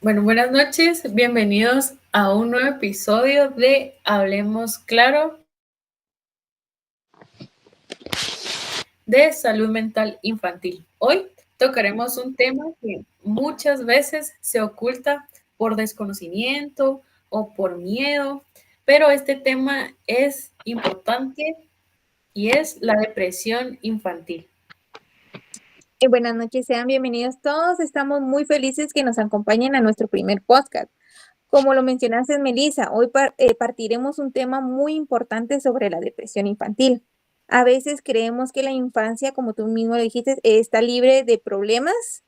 Bueno, buenas noches, bienvenidos a un nuevo episodio de Hablemos Claro de salud mental infantil. Hoy tocaremos un tema que muchas veces se oculta por desconocimiento o por miedo, pero este tema es importante y es la depresión infantil. Buenas noches, sean bienvenidos todos. Estamos muy felices que nos acompañen a nuestro primer podcast. Como lo mencionaste, Melissa, hoy partiremos un tema muy importante sobre la depresión infantil. A veces creemos que la infancia, como tú mismo lo dijiste, está libre de problemas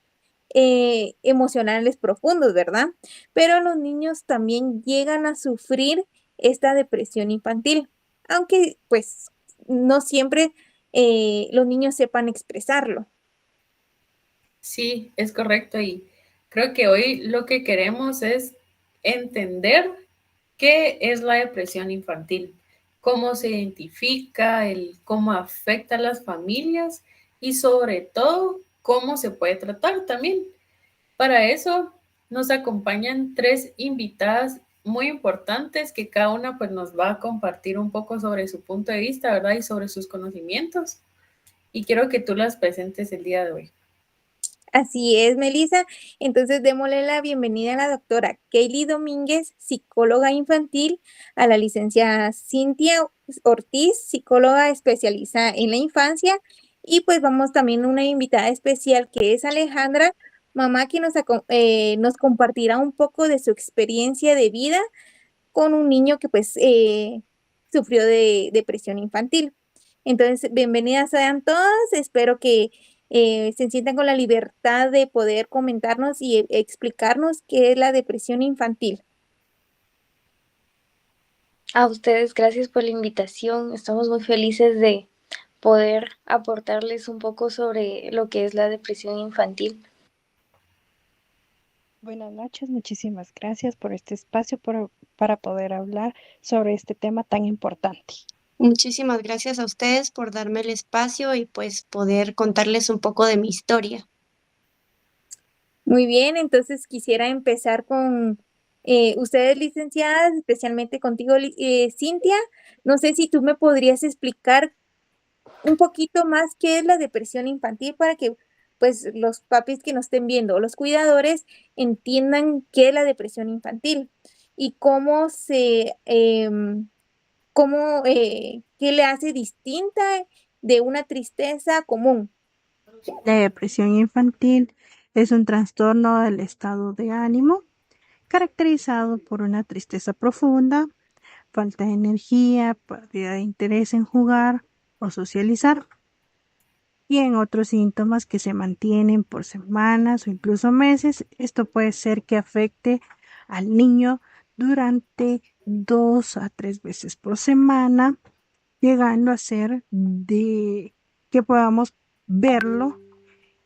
emocionales profundos, ¿verdad? Pero los niños también llegan a sufrir esta depresión infantil, aunque pues no siempre los niños sepan expresarlo. Sí, es correcto y creo que hoy lo que queremos es entender qué es la depresión infantil, cómo se identifica, cómo afecta a las familias y sobre todo cómo se puede tratar también. Para eso nos acompañan tres invitadas muy importantes que cada una pues nos va a compartir un poco sobre su punto de vista, ¿verdad? Y sobre sus conocimientos. Y quiero que tú las presentes el día de hoy. Así es, Melissa. Entonces, démosle la bienvenida a la doctora Kaylee Domínguez, psicóloga infantil, a la licenciada Cintia Ortiz, psicóloga especializada en la infancia, y pues vamos también a una invitada especial que es Alejandra, mamá que nos compartirá un poco de su experiencia de vida con un niño que pues sufrió de depresión infantil. Entonces, bienvenidas sean todas. Espero que se sientan con la libertad de poder comentarnos y explicarnos qué es la depresión infantil. A ustedes, gracias por la invitación. Estamos muy felices de poder aportarles un poco sobre lo que es la depresión infantil. Buenas noches, muchísimas gracias por este espacio para poder hablar sobre este tema tan importante. Muchísimas gracias a ustedes por darme el espacio y pues poder contarles un poco de mi historia. Muy bien, entonces quisiera empezar con ustedes, licenciadas, especialmente contigo, Cintia. No sé si tú me podrías explicar un poquito más qué es la depresión infantil para que pues los papis que nos estén viendo, los cuidadores, entiendan qué es la depresión infantil y qué le hace distinta de una tristeza común. La depresión infantil es un trastorno del estado de ánimo caracterizado por una tristeza profunda, falta de energía, pérdida de interés en jugar o socializar, y en otros síntomas que se mantienen por semanas o incluso meses. Esto puede ser que afecte al niño durante 2 a 3 veces por semana, llegando a ser de que podamos verlo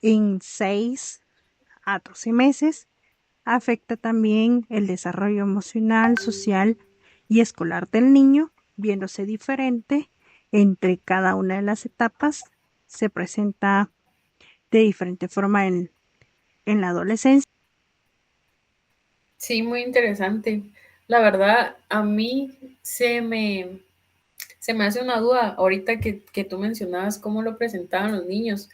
en 6 a 12 meses. Afecta también el desarrollo emocional, social y escolar del niño, viéndose diferente entre cada una de las etapas. Se presenta de diferente forma en la adolescencia. Sí, muy interesante. La verdad, a mí se me hace una duda ahorita que tú mencionabas cómo lo presentaban los niños.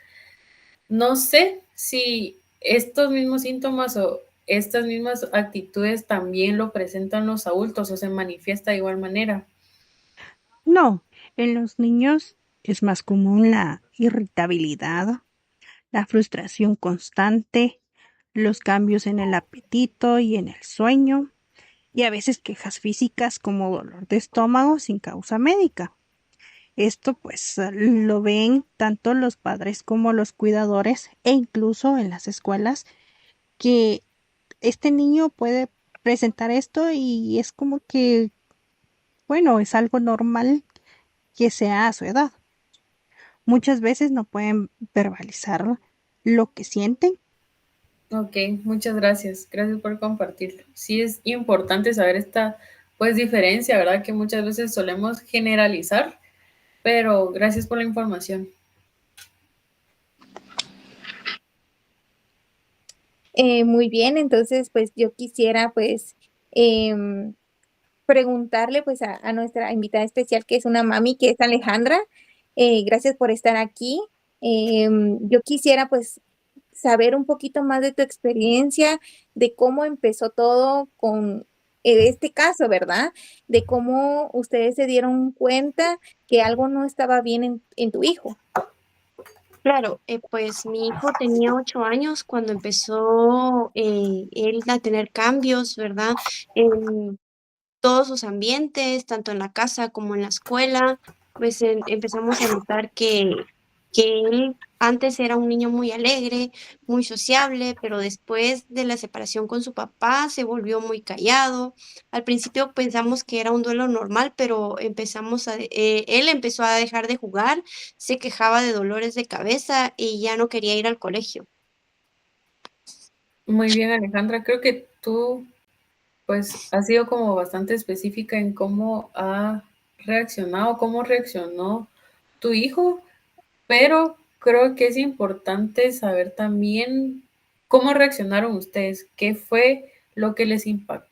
No sé si estos mismos síntomas o estas mismas actitudes también lo presentan los adultos o se manifiesta de igual manera. No, en los niños es más común la irritabilidad, la frustración constante, los cambios en el apetito y en el sueño, y a veces quejas físicas como dolor de estómago sin causa médica. Esto pues lo ven tanto los padres como los cuidadores e incluso en las escuelas, que este niño puede presentar esto y es como que, bueno, es algo normal que sea a su edad. Muchas veces no pueden verbalizar lo que sienten. Ok, muchas gracias. Gracias por compartirlo. Sí es importante saber esta pues diferencia, ¿verdad? Que muchas veces solemos generalizar, pero gracias por la información. Muy bien, entonces pues yo quisiera pues em, preguntarle pues a nuestra invitada especial que es una mami que es Alejandra. Gracias por estar aquí. Yo quisiera pues saber un poquito más de tu experiencia, de cómo empezó todo con este caso, ¿verdad? De cómo ustedes se dieron cuenta que algo no estaba bien en tu hijo. Claro, pues mi hijo tenía 8 años cuando empezó él a tener cambios, ¿verdad? En todos sus ambientes, tanto en la casa como en la escuela, pues empezamos a notar que él antes era un niño muy alegre, muy sociable, pero después de la separación con su papá se volvió muy callado. Al principio pensamos que era un duelo normal, pero él empezó a dejar de jugar, se quejaba de dolores de cabeza y ya no quería ir al colegio. Muy bien, Alejandra. Creo que tú, pues, has sido como bastante específica en cómo ha reaccionado, cómo reaccionó tu hijo, pero creo que es importante saber también cómo reaccionaron ustedes, qué fue lo que les impactó,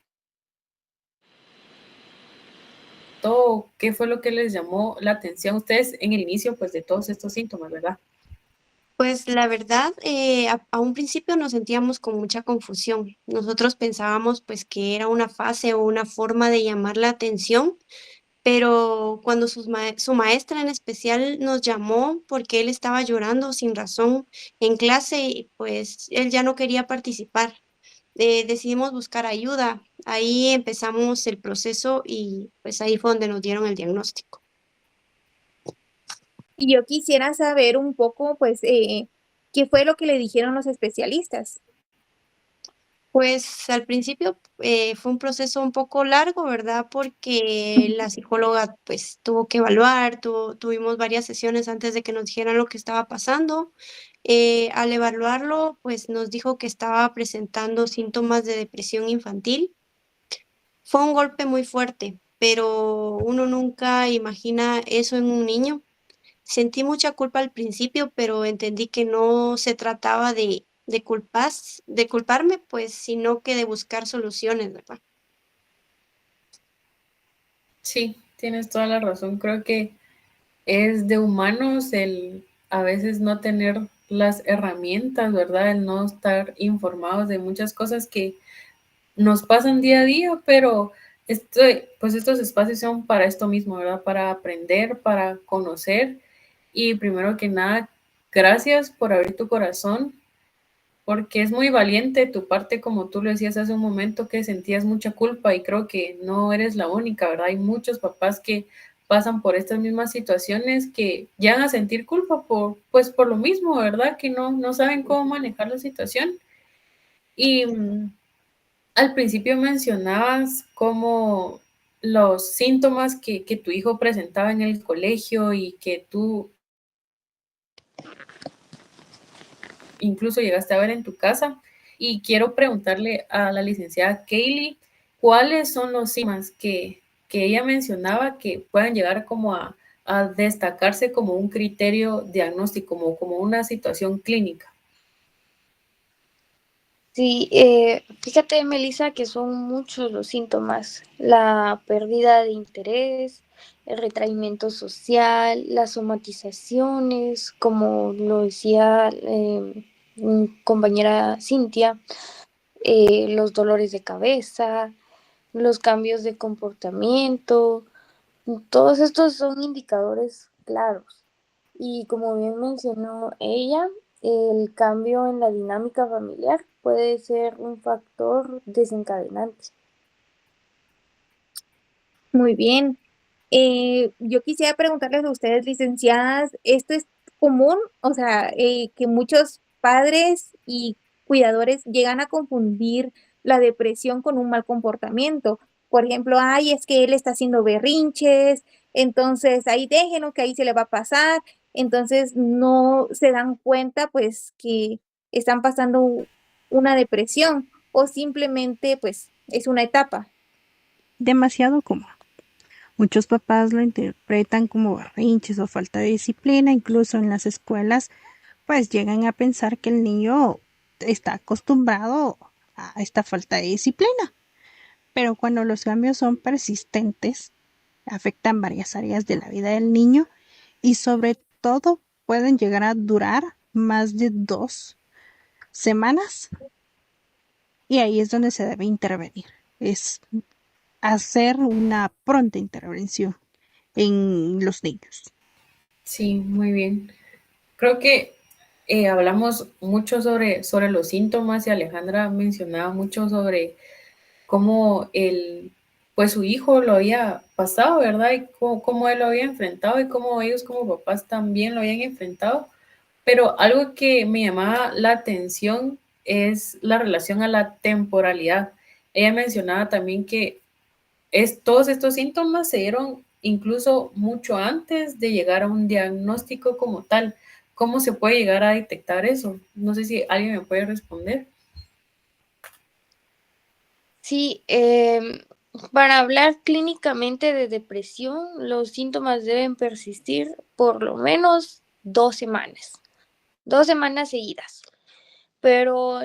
qué fue lo que les llamó la atención a ustedes en el inicio, pues, de todos estos síntomas, ¿verdad? Pues la verdad, a un principio nos sentíamos con mucha confusión. Nosotros pensábamos pues que era una fase o una forma de llamar la atención, pero cuando su maestra en especial nos llamó porque él estaba llorando sin razón en clase, y pues él ya no quería participar. Decidimos buscar ayuda. Ahí empezamos el proceso y pues ahí fue donde nos dieron el diagnóstico. Y yo quisiera saber un poco pues qué fue lo que le dijeron los especialistas. Pues al principio fue un proceso un poco largo, ¿verdad? Porque la psicóloga pues tuvo que evaluar, tuvimos varias sesiones antes de que nos dijeran lo que estaba pasando. Al evaluarlo, pues nos dijo que estaba presentando síntomas de depresión infantil. Fue un golpe muy fuerte, pero uno nunca imagina eso en un niño. Sentí mucha culpa al principio, pero entendí que no se trataba de culparme, pues, sino que de buscar soluciones, ¿verdad? Sí, tienes toda la razón. Creo que es de humanos el a veces no tener las herramientas, ¿verdad? El no estar informados de muchas cosas que nos pasan día a día, pero pues estos espacios son para esto mismo, ¿verdad? Para aprender, para conocer y primero que nada, gracias por abrir tu corazón, porque es muy valiente tu parte, como tú lo decías hace un momento, que sentías mucha culpa y creo que no eres la única, ¿verdad? Hay muchos papás que pasan por estas mismas situaciones que llegan a sentir culpa pues por lo mismo, ¿verdad? Que no saben cómo manejar la situación. Y al principio mencionabas como los síntomas que tu hijo presentaba en el colegio y que tú incluso llegaste a ver en tu casa. Y quiero preguntarle a la licenciada Kaylee, ¿cuáles son los síntomas que ella mencionaba que puedan llegar como a destacarse como un criterio diagnóstico, como una situación clínica? Sí, fíjate, Melissa, que son muchos los síntomas. La pérdida de interés, el retraimiento social, las somatizaciones, como lo decía mi compañera Cintia, los dolores de cabeza, los cambios de comportamiento. Todos estos son indicadores claros. Y como bien mencionó ella, el cambio en la dinámica familiar puede ser un factor desencadenante. Muy bien. Yo quisiera preguntarles a ustedes, licenciadas, ¿esto es común? O sea, que muchos padres y cuidadores llegan a confundir la depresión con un mal comportamiento. Por ejemplo, ay, es que él está haciendo berrinches, entonces ahí déjenlo que ahí se le va a pasar. Entonces no se dan cuenta pues que están pasando una depresión o simplemente pues es una etapa. Demasiado común. Muchos papás lo interpretan como berrinches o falta de disciplina, incluso en las escuelas, pues llegan a pensar que el niño está acostumbrado a esta falta de disciplina. Pero cuando los cambios son persistentes, afectan varias áreas de la vida del niño y sobre todo pueden llegar a durar más de 2 semanas. Y ahí es donde se debe intervenir. Es hacer una pronta intervención en los niños. Sí, muy bien. Creo que hablamos mucho sobre los síntomas y Alejandra mencionaba mucho sobre cómo pues su hijo lo había pasado, ¿verdad? Y cómo él lo había enfrentado y cómo ellos como papás también lo habían enfrentado. Pero algo que me llamaba la atención es la relación a la temporalidad. Ella mencionaba también que todos estos síntomas se dieron incluso mucho antes de llegar a un diagnóstico como tal. ¿Cómo se puede llegar a detectar eso? No sé si alguien me puede responder. Sí, para hablar clínicamente de depresión, los síntomas deben persistir por lo menos 2 semanas, 2 semanas seguidas. Pero,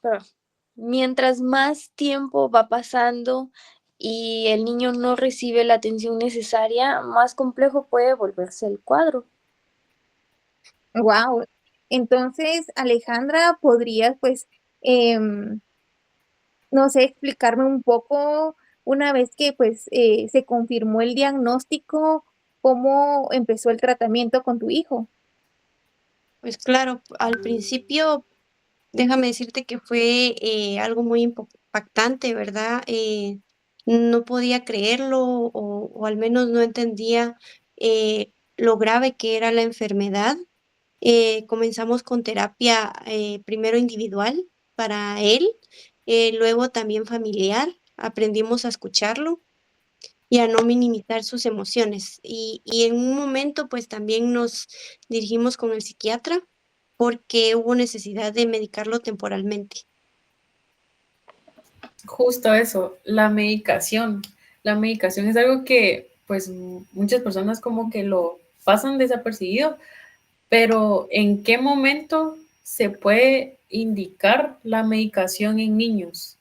pero mientras más tiempo va pasando y el niño no recibe la atención necesaria, más complejo puede volverse el cuadro. Wow. Entonces, Alejandra, ¿podrías, pues, em, no sé, explicarme un poco, una vez que, pues, se confirmó el diagnóstico, cómo empezó el tratamiento con tu hijo? Pues claro, al principio, déjame decirte que fue algo muy impactante, ¿verdad? No podía creerlo o al menos no entendía lo grave que era la enfermedad. Comenzamos con terapia primero individual para él, luego también familiar. Aprendimos a escucharlo y a no minimizar sus emociones. Y en un momento, pues también nos dirigimos con el psiquiatra porque hubo necesidad de medicarlo temporalmente. Justo eso, la medicación. La medicación es algo que pues muchas personas como que lo pasan desapercibido, pero ¿en qué momento se puede indicar la medicación en niños?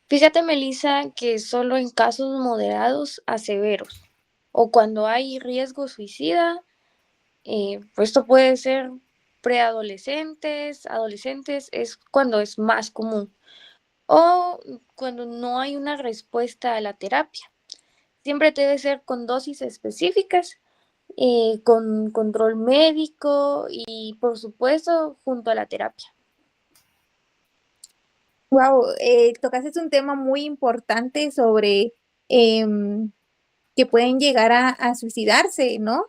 Fíjate, Melissa, que solo en casos moderados a severos o cuando hay riesgo suicida, pues esto puede ser preadolescentes, adolescentes, es cuando es más común. O cuando no hay una respuesta a la terapia. Siempre debe ser con dosis específicas, con control médico y, por supuesto, junto a la terapia. Wow, tocaste un tema muy importante sobre em, que pueden llegar a suicidarse, ¿no?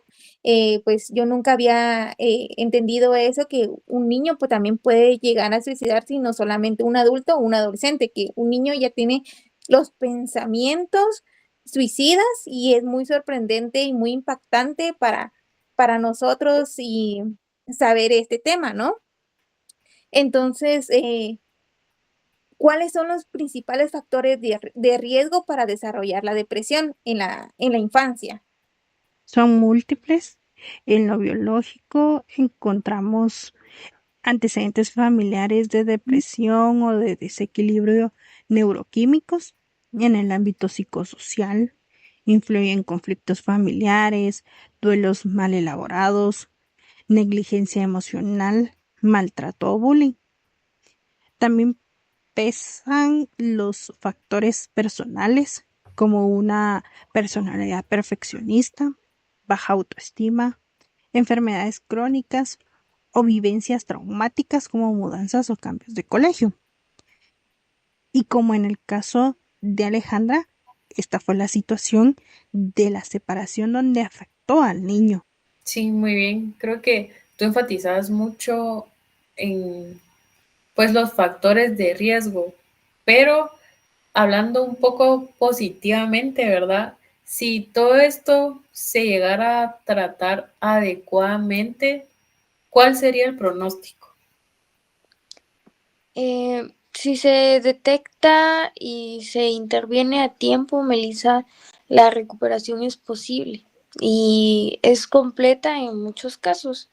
Pues yo nunca había entendido eso, que un niño pues también puede llegar a suicidarse y no solamente un adulto o un adolescente, que un niño ya tiene los pensamientos suicidas y es muy sorprendente y muy impactante para nosotros y saber este tema, ¿no? Entonces, ¿cuáles son los principales factores de riesgo para desarrollar la depresión en la infancia? Son múltiples. En lo biológico encontramos antecedentes familiares de depresión o de desequilibrio neuroquímicos. En el ámbito psicosocial influyen conflictos familiares, duelos mal elaborados, negligencia emocional, maltrato o bullying. También pesan los factores personales como una personalidad perfeccionista, baja autoestima, enfermedades crónicas o vivencias traumáticas como mudanzas o cambios de colegio. Y como en el caso de Alejandra, esta fue la situación de la separación donde afectó al niño. Sí, muy bien. Creo que tú enfatizabas mucho en pues los factores de riesgo, pero hablando un poco positivamente, ¿verdad? Si todo esto se llegara a tratar adecuadamente, ¿cuál sería el pronóstico? Si se detecta y se interviene a tiempo, Melissa, la recuperación es posible y es completa en muchos casos.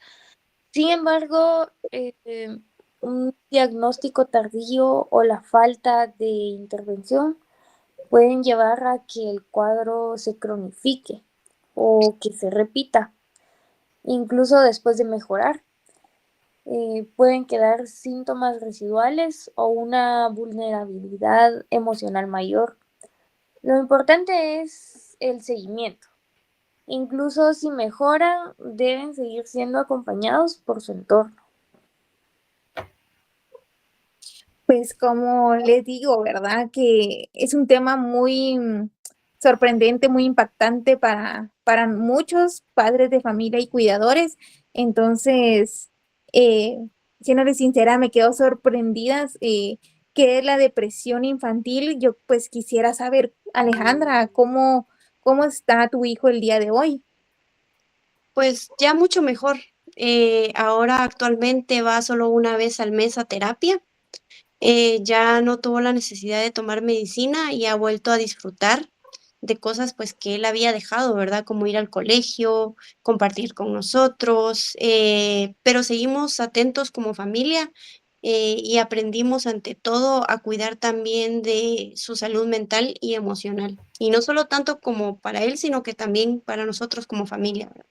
Sin embargo, un diagnóstico tardío o la falta de intervención pueden llevar a que el cuadro se cronifique o que se repita, incluso después de mejorar. Pueden quedar síntomas residuales o una vulnerabilidad emocional mayor. Lo importante es el seguimiento. Incluso si mejoran, deben seguir siendo acompañados por su entorno. Pues como les digo, ¿verdad? Que es un tema muy sorprendente, muy impactante para muchos padres de familia y cuidadores. Entonces, eh, siéndoles sincera, me quedo sorprendida qué es la depresión infantil. Yo pues quisiera saber, Alejandra, cómo está tu hijo el día de hoy. Pues ya mucho mejor. Ahora actualmente va solo una vez al mes a terapia. Ya no tuvo la necesidad de tomar medicina y ha vuelto a disfrutar de cosas pues que él había dejado, ¿verdad? Como ir al colegio, compartir con nosotros, pero seguimos atentos como familia, y aprendimos ante todo a cuidar también de su salud mental y emocional. Y no solo tanto como para él, sino que también para nosotros como familia, ¿verdad?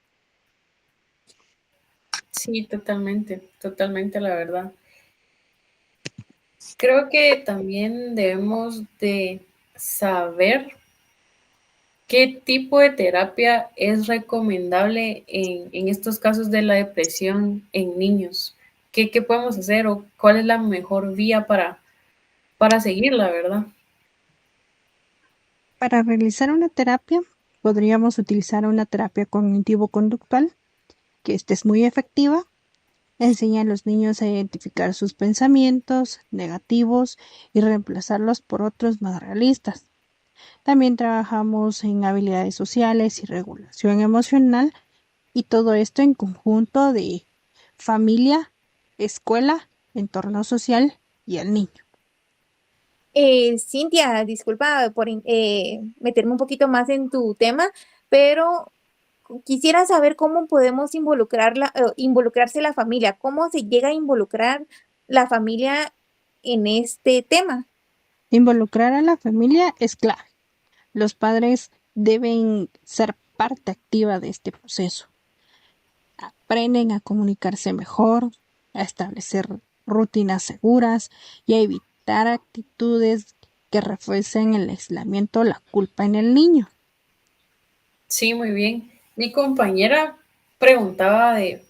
Sí, totalmente, totalmente la verdad. Creo que también debemos de saber qué tipo de terapia es recomendable en estos casos de la depresión en niños. ¿Qué podemos hacer o cuál es la mejor vía para seguirla, verdad? Para realizar una terapia, podríamos utilizar una terapia cognitivo-conductual, que esta es muy efectiva. Enseña a los niños a identificar sus pensamientos negativos y reemplazarlos por otros más realistas. También trabajamos en habilidades sociales y regulación emocional, y todo esto en conjunto de familia, escuela, entorno social y al niño. Cintia, disculpa por meterme un poquito más en tu tema, pero quisiera saber cómo podemos involucrarse la familia, cómo se llega a involucrar la familia en este tema. Involucrar a la familia es clave. Los padres deben ser parte activa de este proceso. Aprenden a comunicarse mejor, a establecer rutinas seguras y a evitar actitudes que refuercen el aislamiento o la culpa en el niño. Sí, muy bien. Mi compañera preguntaba de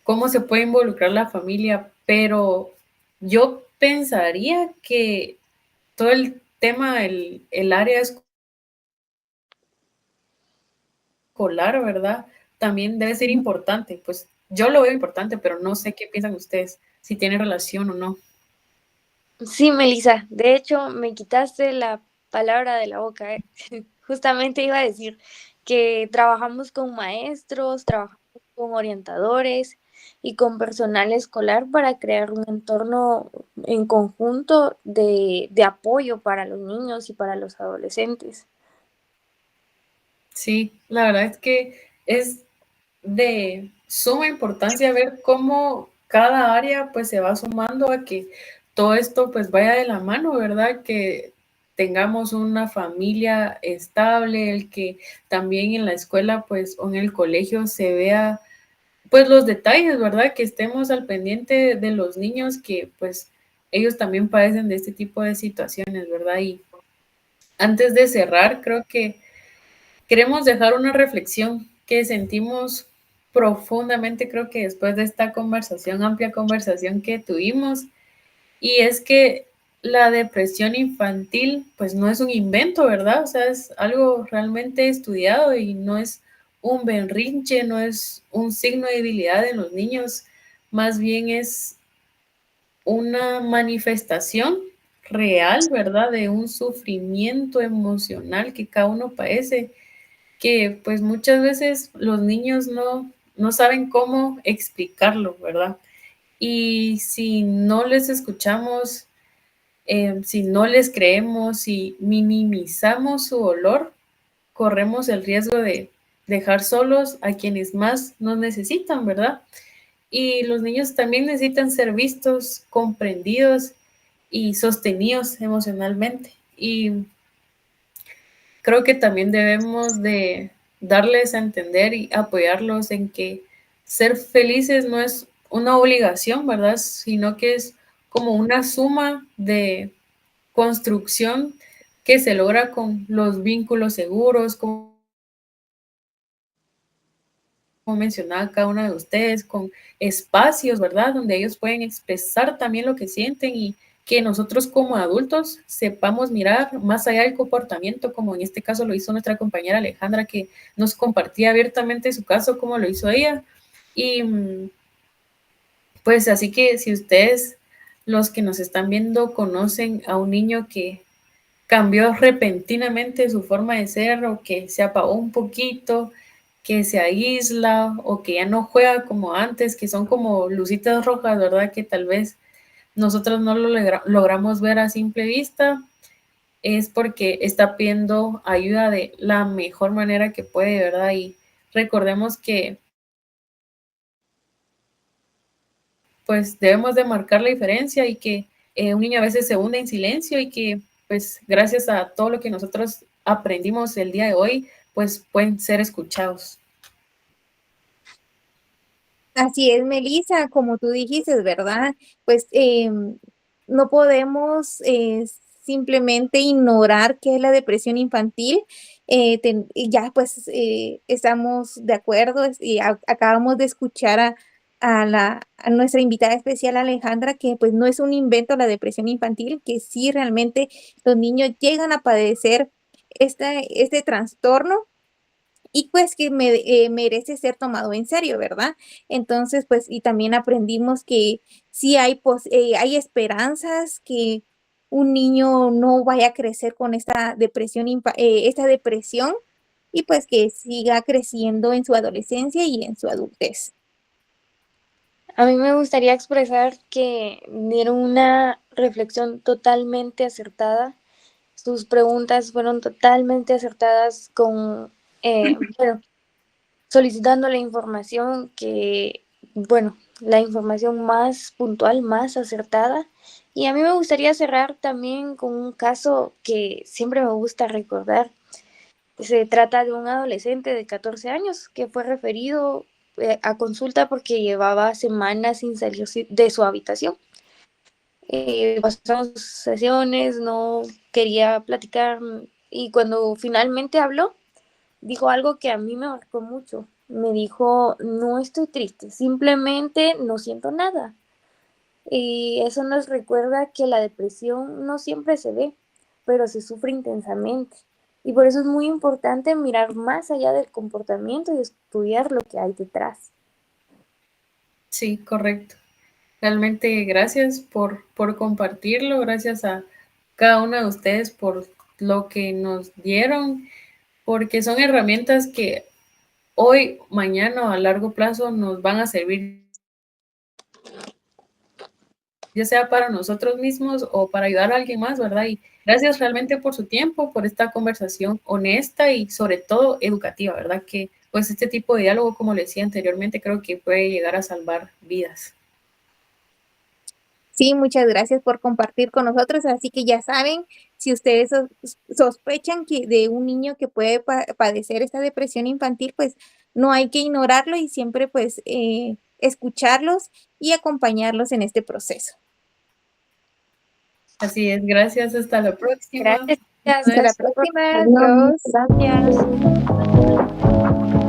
cómo se puede involucrar la familia, pero yo pensaría que todo el tema, el área escolar, ¿verdad? También debe ser importante. Pues yo lo veo importante, pero no sé qué piensan ustedes, si tiene relación o no. Sí, Melissa, de hecho me quitaste la palabra de la boca, ¿eh? Justamente iba a decir que trabajamos con maestros, trabajamos con orientadores y con personal escolar para crear un entorno en conjunto de apoyo para los niños y para los adolescentes. Sí, la verdad es que es de suma importancia ver cómo cada área pues se va sumando a que todo esto pues vaya de la mano, ¿verdad? Que tengamos una familia estable, el que también en la escuela pues o en el colegio se vea pues los detalles, ¿verdad? Que estemos al pendiente de los niños que pues ellos también padecen de este tipo de situaciones, ¿verdad? Y antes de cerrar, creo que queremos dejar una reflexión que sentimos profundamente, creo que después de esta conversación, amplia conversación que tuvimos, y es que la depresión infantil, pues no es un invento, ¿verdad? O sea, es algo realmente estudiado y no es un berrinche, no es un signo de debilidad en los niños, más bien es una manifestación real, ¿verdad? De un sufrimiento emocional que cada uno padece que pues muchas veces los niños no saben cómo explicarlo, ¿verdad? Y si no les escuchamos, si no les creemos, si minimizamos su dolor, corremos el riesgo de dejar solos a quienes más nos necesitan, ¿verdad? Y los niños también necesitan ser vistos, comprendidos y sostenidos emocionalmente. Y creo que también debemos de darles a entender y apoyarlos en que ser felices no es una obligación, ¿verdad? Sino que es como una suma de construcción que se logra con los vínculos seguros, como mencionaba cada una de ustedes, con espacios, ¿verdad? Donde ellos pueden expresar también lo que sienten y que nosotros como adultos sepamos mirar más allá del comportamiento, como en este caso lo hizo nuestra compañera Alejandra, que nos compartía abiertamente su caso, como lo hizo ella. Y pues así que si ustedes, los que nos están viendo, conocen a un niño que cambió repentinamente su forma de ser o que se apagó un poquito, que se aísla o que ya no juega como antes, que son como lucitas rojas, ¿verdad? Que tal vez nosotros no lo logramos ver a simple vista, es porque está pidiendo ayuda de la mejor manera que puede, ¿verdad? Y recordemos que pues debemos de marcar la diferencia y que un niño a veces se hunde en silencio y que pues gracias a todo lo que nosotros aprendimos el día de hoy, pues pueden ser escuchados. Así es, Melissa, como tú dijiste, ¿verdad? Pues no podemos simplemente ignorar qué es la depresión infantil. Y ya pues estamos de acuerdo y acabamos de escuchar a nuestra invitada especial Alejandra que pues no es un invento la depresión infantil, que sí realmente los niños llegan a padecer este trastorno y pues que merece ser tomado en serio, ¿verdad? Entonces, pues, y también aprendimos que sí hay esperanzas que un niño no vaya a crecer con esta depresión y pues que siga creciendo en su adolescencia y en su adultez. A mí me gustaría expresar que dieron una reflexión totalmente acertada. Sus preguntas fueron totalmente acertadas bueno, solicitando la información la información más puntual, más acertada. Y a mí me gustaría cerrar también con un caso que siempre me gusta recordar. Se trata de un adolescente de 14 años que fue referido a consulta porque llevaba semanas sin salir de su habitación. Pasamos sesiones, no quería platicar y cuando finalmente habló, dijo algo que a mí me marcó mucho. Me dijo, no estoy triste, simplemente no siento nada. Y eso nos recuerda que la depresión no siempre se ve, pero se sufre intensamente. Y por eso es muy importante mirar más allá del comportamiento y estudiar lo que hay detrás. Sí, correcto. Realmente gracias por compartirlo, gracias a cada una de ustedes por lo que nos dieron, porque son herramientas que hoy, mañana o a largo plazo nos van a servir, ya sea para nosotros mismos o para ayudar a alguien más, ¿verdad? Y gracias realmente por su tiempo, por esta conversación honesta y sobre todo educativa, ¿verdad? Que pues este tipo de diálogo, como le decía anteriormente, creo que puede llegar a salvar vidas. Sí, muchas gracias por compartir con nosotros. Así que ya saben, si ustedes sospechan que de un niño que puede padecer esta depresión infantil, pues no hay que ignorarlo y siempre pues escucharlos y acompañarlos en este proceso. Así es, gracias, hasta la próxima. Gracias. Hasta la próxima. Adiós. Adiós. Gracias.